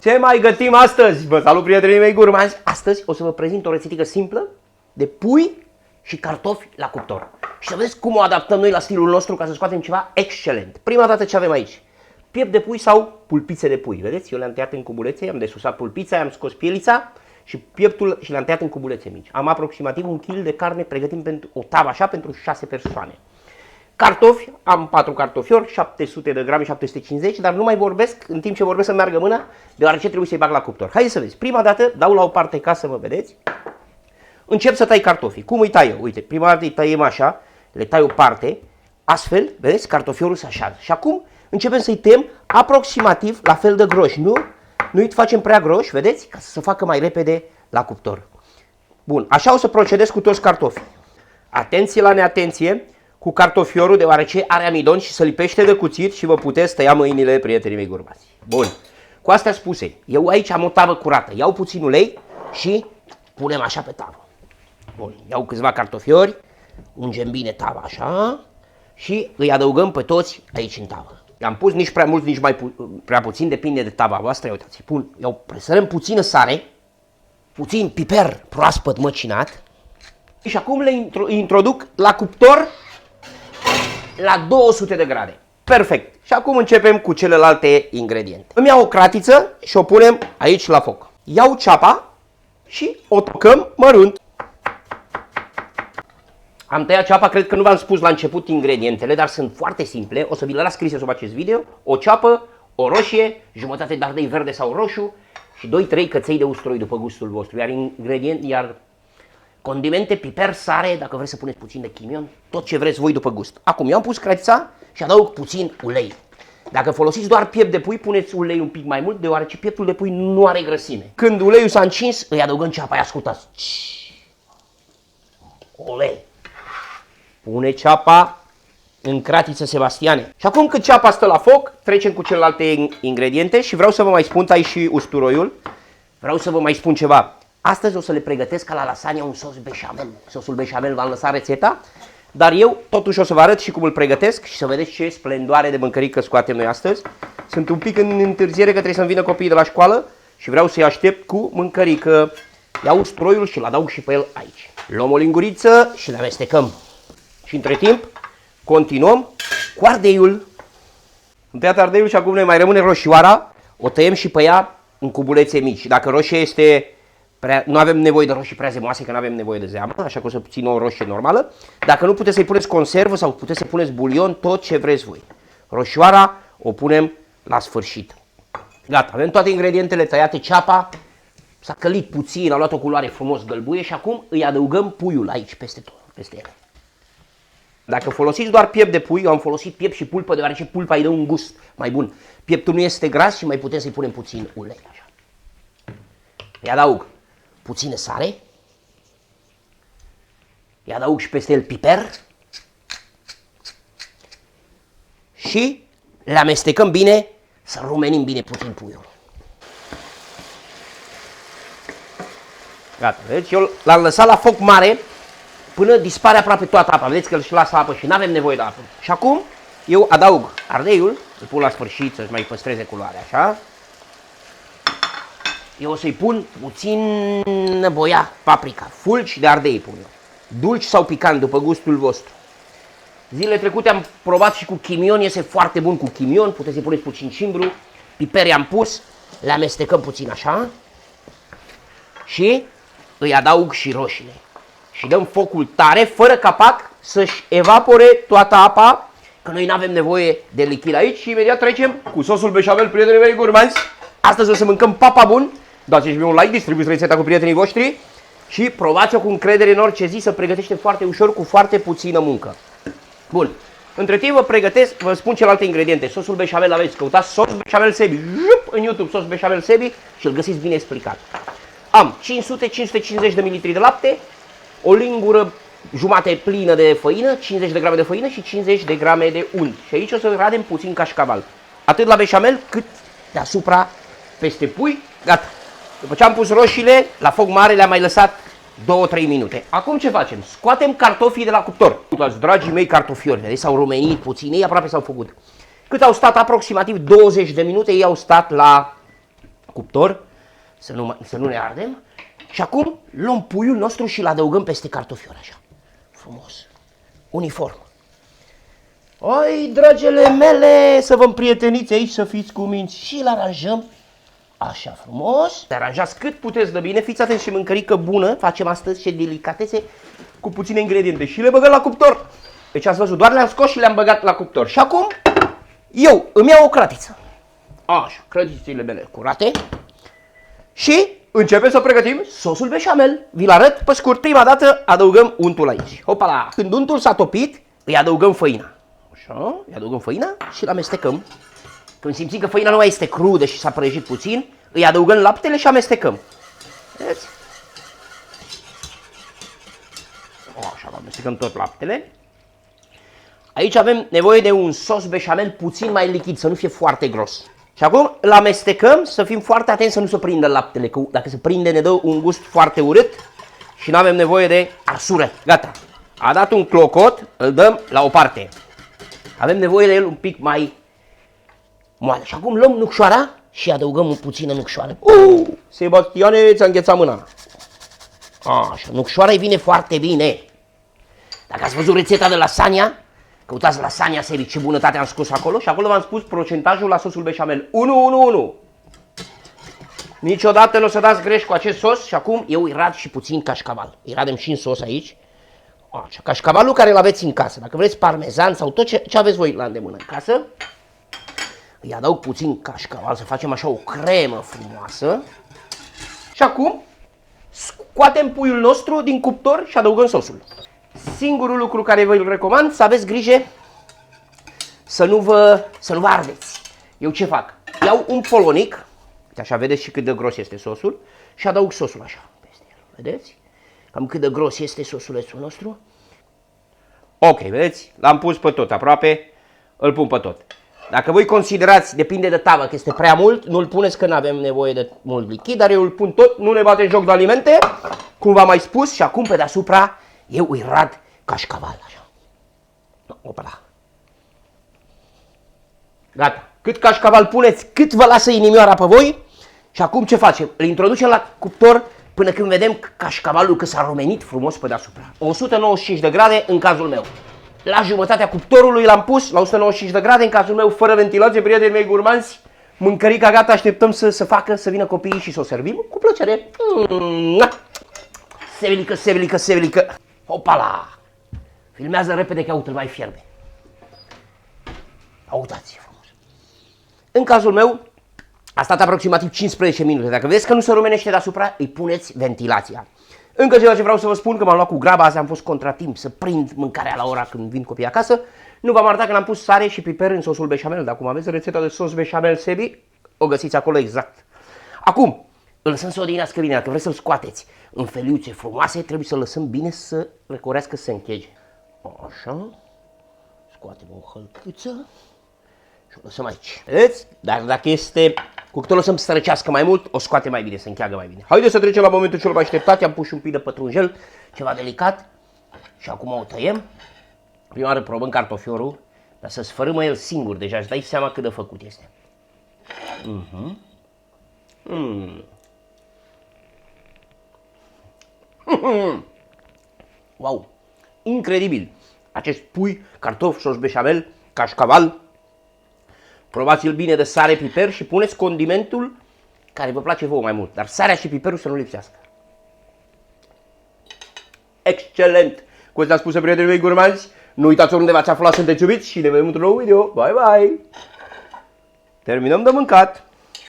Ce mai gătim astăzi? Vă salut, prietenii mei gurmanzi! Astăzi o să vă prezint o rețetică simplă de pui și cartofi la cuptor. Și să vedeți cum o adaptăm noi la stilul nostru ca să scoatem ceva excelent. Prima dată ce avem aici? Piept de pui sau pulpițe de pui. Vedeți? Eu le-am tăiat în cubulețe, am desusat pulpița, am scos pielița și pieptul și le-am tăiat în cubulețe mici. Am aproximativ 1 kg de carne pregătim pentru o tavă așa pentru 6 persoane. Cartofi, am 4 cartofiori, 700 de grame, 750, dar nu mai vorbesc în timp ce vorbesc să meargă mâna, deoarece trebuie să-i bag la cuptor. Haideți să vezi. Prima dată dau la o parte ca să mă vedeți. Încep să tai cartofii. Cum îi tai eu? Uite, prima dată îi taiem așa, le tai o parte, astfel, vedeți, cartofiorul se așează. Și acum începem să-i tăiem aproximativ la fel de groși, nu? Nu-i facem prea groși, vedeți, ca să se facă mai repede la cuptor. Bun, așa o să procedez cu toți cartofii. Atenție la neatenție cu cartofiorul, deoarece are amidon și se lipește de cuțit și vă puteți tăia mâinile, prietenii mei gurmați. Bun, cu astea spuse, eu aici am o tavă curată, iau puțin ulei și punem așa pe tavă. Bun, iau câțiva cartofiori, ungem bine tava așa și îi adăugăm pe toți aici în tavă. I-am pus nici prea mult, nici prea puțin, depinde de tava voastră. Uitați, presărăm puțină sare, puțin piper proaspăt măcinat și acum le introduc la cuptor la 200 de grade. Perfect. Și acum începem cu celelalte ingrediente. Îmi iau o cratiță și o punem aici la foc. Iau ceapa și o tocăm mărunt. Am tăiat ceapa, cred că nu v-am spus la început ingredientele, dar sunt foarte simple. O să vi le las scrise sub acest video. O ceapă, o roșie, jumătate de ardei verde sau roșu și 2-3 căței de usturoi după gustul vostru. Iar condimente, piper, sare, dacă vreți să puneți puțin de chimion, tot ce vreți voi după gust. Acum eu am pus cratița și adaug puțin ulei. Dacă folosiți doar piept de pui, puneți ulei un pic mai mult, deoarece pieptul de pui nu are grăsime. Când uleiul s-a încins, îi adăugăm ceapa, ia ascultați. Ulei. Pune ceapa în cratiță, Sebastiane. Și acum când ceapa stă la foc, trecem cu celelalte ingrediente și vreau să vă mai spun, tai și usturoiul, vreau să vă mai spun ceva. Astăzi o să le pregătesc ca la lasagna un sos beșamel. Sosul beșamel v-am lăsat rețeta, dar eu totuși o să vă arăt și cum îl pregătesc și să vedeți ce splendoare de mâncărică scoatem noi astăzi. Sunt un pic în întârziere că trebuie să-mi vină copiii de la școală și vreau să-i aștept cu mâncărică. Iau usturoiul și îl adaug și pe el aici. Luăm o linguriță și le amestecăm. Și între timp continuăm cu ardeiul. Am tăiat ardeiul și acum ne mai rămâne roșioara. O tăiem și pe ea în cubulețe mici. Dacă roșia este nu avem nevoie de roșii prea zemoase, că nu avem nevoie de zeamă, așa că o să țin o roșie normală. Dacă nu, puteți să-i puneți conservă sau puteți să-i puneți bulion, tot ce vreți voi. Roșioara o punem la sfârșit. Gata, avem toate ingredientele tăiate, ceapa s-a călit puțin, a luat o culoare frumos gălbuie și acum îi adăugăm puiul aici peste tot, peste ele. Dacă folosiți doar piept de pui, eu am folosit piept și pulpă, deoarece pulpa îi dă un gust mai bun. Pieptul nu este gras și mai putem să-i punem puțin ulei. Așa. Îi adaug puțină sare, îi adaug și peste el piper și le amestecăm bine, să rumenim bine puțin puiul. Gata, vedeți? Eu l-am lăsat la foc mare până dispare aproape toată apa. Vedeți că îl și lasă apă și nu avem nevoie de apă. Și acum eu adaug ardeiul, îl pun la sfârșit să-și mai păstreze culoarea, așa. Eu o să-i pun puțin boia, paprika, fulgi de ardei pun eu. Dulci sau picant, după gustul vostru. Zilele trecute am provat și cu chimion, iese foarte bun cu chimion, puteți să-i puneți puțin cimbru, piper i-am pus, le amestecăm puțin așa și îi adaug și roșiile. Și dăm focul tare, fără capac, să-și evapore toată apa, că noi nu avem nevoie de lichid aici și imediat trecem cu sosul beșamel, prietenii mei gurmanzi. Astăzi o să mâncăm papa bun. Dați-mi un like, distribuiți rețeta cu prietenii voștri și provați-o cu încredere în orice zi, să pregătește foarte ușor, cu foarte puțină muncă. Bun. Între timp vă pregătesc, vă spun celelalte ingrediente. Sosul beșamel aveți, căutați sos beșamel Sebi în YouTube, sos beșamel Sebi și îl găsiți bine explicat. Am 500-550 de ml de lapte, o lingură jumate plină de făină, 50 de grame de făină și 50 de grame de unt. Și aici o să radem puțin cașcaval. Atât la beșamel cât deasupra peste pui. Gata. După ce am pus roșiile, la foc mare le-am mai lăsat 2-3 minute. Acum ce facem? Scoatem cartofii de la cuptor. Uitați, dragii mei cartofiori, vedeți, s-au rumenit puțin, ei aproape s-au făcut. Cât au stat? Aproximativ 20 de minute ei au stat la cuptor, să nu ne ardem. Și acum luăm puiul nostru și îl adăugăm peste cartofiori, așa, frumos, uniform. Oi, dragele mele, să vă împrieteniți aici, să fiți cuminți și îl aranjăm așa frumos. Aranjați cât puteți de bine, fiți atenți și mâncărică bună, facem astăzi și delicatețe cu puține ingrediente și le băgăm la cuptor. Deci ați văzut, doar le-am scos și le-am băgat la cuptor. Și acum eu îmi iau o cratiță, așa, cratițele mele curate și începem să pregătim sosul beșamel. Vi-l arăt pe scurt. Prima dată adăugăm untul aici. Hopala! Când untul s-a topit, îi adăugăm făina. Așa, îi adăugăm făina și îl amestecăm. Când simțim că făina nu mai este crudă și s-a prăjit puțin, îi adăugăm laptele și amestecăm. Vedeți? Așa, amestecăm tot laptele. Aici avem nevoie de un sos beșamel puțin mai lichid, să nu fie foarte gros. Și acum îl amestecăm, să fim foarte atenți să nu se prindă laptele, că dacă se prinde ne dă un gust foarte urât și nu avem nevoie de arsură. Gata. A dat un clocot, îl dăm la o parte. Avem nevoie de el un pic mai moale. Și acum luăm nucșoara și adăugăm puțină nucșoară. Sebastiane, ți-a înghețat mâna. Așa, nucșoara îi vine foarte bine. Dacă ați văzut rețeta de lasagna, căutați lasagna serii, ce bunătate am scos acolo și acolo v-am spus procentajul la sosul beșamel. 1-1-1. Niciodată nu o să dați greș cu acest sos și acum eu îi rad și puțin cașcaval. Îi radem și în sos aici. Așa, cașcavalul care îl aveți în casă. Dacă vreți parmezan sau tot ce aveți voi la îndemână în casă, îi adaug puțin cașcaval să facem așa o cremă frumoasă. Și acum scoatem puiul nostru din cuptor și adăugăm sosul. Singurul lucru care vă recomand, să aveți grijă să nu vă ardeți. Eu ce fac? Iau un polonic, așa vedeți și cât de gros este sosul, și adaug sosul așa peste el. Vedeți? Cam cât de gros este sosulețul nostru. Ok, vedeți? L-am pus pe tot, aproape îl pun pe tot. Dacă voi considerați, depinde de tavă, că este prea mult, nu-l puneți că nu avem nevoie de mult lichid, dar eu îl pun tot, nu ne bate joc de alimente, cum v-am mai spus, și acum pe deasupra eu îi rad cașcaval, așa. Opala. Gata. Cât cașcaval puneți, cât vă lasă inimioara pe voi. Și acum ce facem? Îl introducem la cuptor până când vedem cașcavalul că s-a rumenit frumos pe deasupra. 195 de grade în cazul meu. La jumătatea cuptorului l-am pus la 195 de grade, în cazul meu fără ventilație, prietenii mei gurmanzi. Mâncărica gata, așteptăm să facă, să vină copiii și să o servim cu plăcere. Sevelică, sevelică, sevelică. Opala! Filmează repede că uite, îl mai fierbe. Uitați-i frumos. În cazul meu a stat aproximativ 15 minute. Dacă vedeți că nu se rumenește deasupra, îi puneți ventilația. Încă ceva ce vreau să vă spun, că m-am luat cu graba, azi am fost contratimp să prind mâncarea la ora când vin copiii acasă. Nu v-am arătat că l-am pus sare și piper în sosul beșamel, dar cum aveți rețeta de sos beșamel Sebi, o găsiți acolo exact. Acum, îl lăsăm să odihnească bine, dacă vreți să-l scoateți în feliuțe frumoase, trebuie să-l lăsăm bine să răcorească, să se închege. Așa, scoatem o hălcâță și o lăsăm aici. Vedeți? Dar dacă este cu cât o lăsăm să răcească mai mult, o scoate mai bine, să încheagă mai bine. Haideți să trecem la momentul cel mai așteptat. I-am pus și un pic de pătrunjel, ceva delicat. Și acum o tăiem. Prima oară probăm cartofiorul, dar să sfărâmă el singur. Deja îți dai seama cât de făcut este. Wow! Incredibil! Acest pui, cartofi, sos beșamel, cașcaval. Probați-l bine de sare, piper și puneți condimentul care vă place vouă mai mult. Dar sarea și piperul să nu lipsească. Excelent! Cu asta spuse, prietenii mei gurmanzi, nu uitați oriunde v-ați aflat, sunteți iubiți și ne vedem într-un nou video. Bye, bye! Terminăm de mâncat!